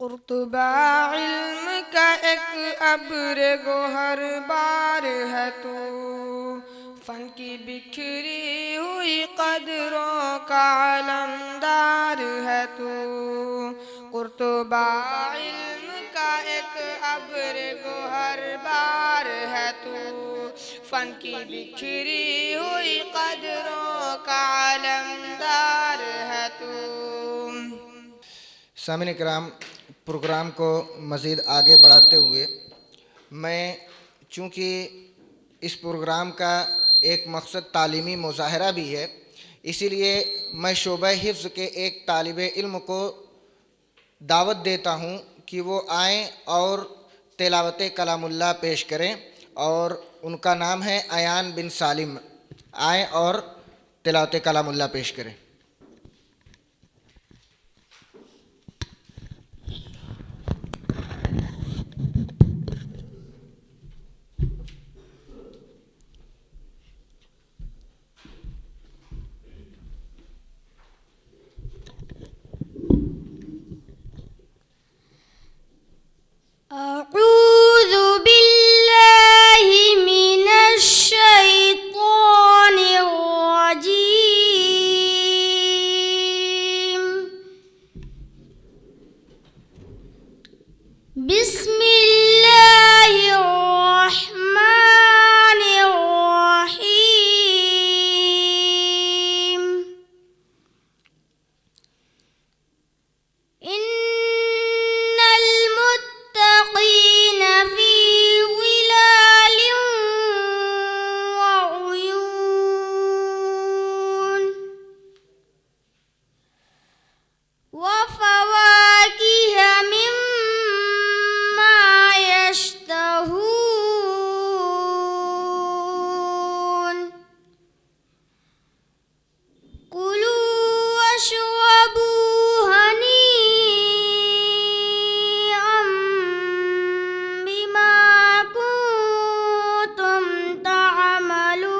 قرطبہ علم کا ایک ابر گوہر بار ہے تو، فن کی بکھری ہوئی قدروں کا علمدار ہے تو۔ قرطبہ علم کا ایک ابر گوہر بار ہے تو، فن کی بکھری ہوئی قدروں کا علمدار ہے تو۔ سامعین کرام، پروگرام کو مزید آگے بڑھاتے ہوئے میں چونکہ اس پروگرام کا ایک مقصد تعلیمی مظاہرہ بھی ہے، اسی لیے میں شعبہ حفظ کے ایک طالب علم کو دعوت دیتا ہوں کہ وہ آئیں اور تلاوت کلام اللہ پیش کریں، اور ان کا نام ہے ایان بن سالم۔ آئیں اور تلاوت کلام اللہ پیش کریں۔ أعوذ بالله من الشيطان الرجيم. بسم الله الرحمن الرحيم. إن المتقين في ظلال وعيون، وفواكه مما يشتهون. كلوا واشربوا هنيئا بما كنتم تعملون.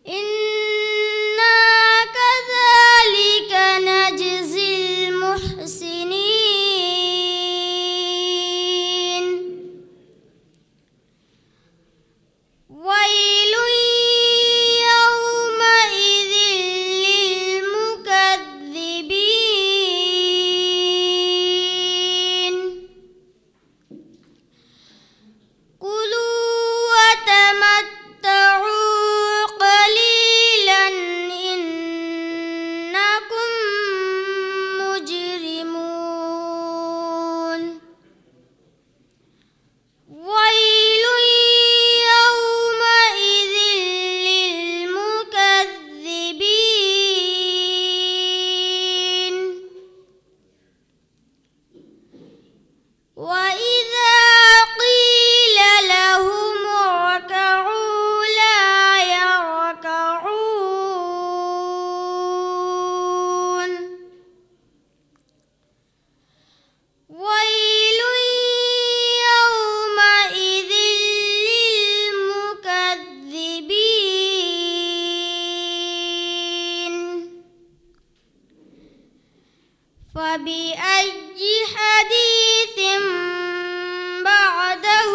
إنا كذلك نجزي المحسنين. ويل يومئذ للمكذبين. كلوا وتمتعوا قليلا إنكم مجرمون. ويل يومئذ للمكذبين. وإذا قيل لهم اركعوا لا يركعون. ويل يومئذ للمكذبين. فبأي حديث بعده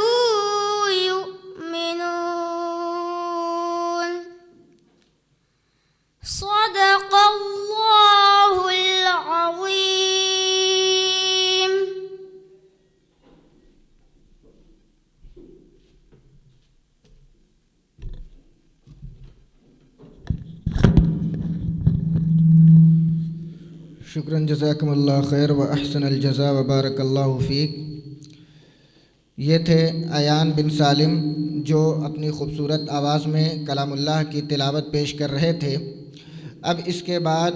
يؤمنون. صدق الله العظيم. شکراً، جزاکم اللہ خیر و احسن الجزا و بارک اللہ فیک۔ یہ تھے ایان بن سالم جو اپنی خوبصورت آواز میں کلام اللہ کی تلاوت پیش کر رہے تھے۔ اب اس کے بعد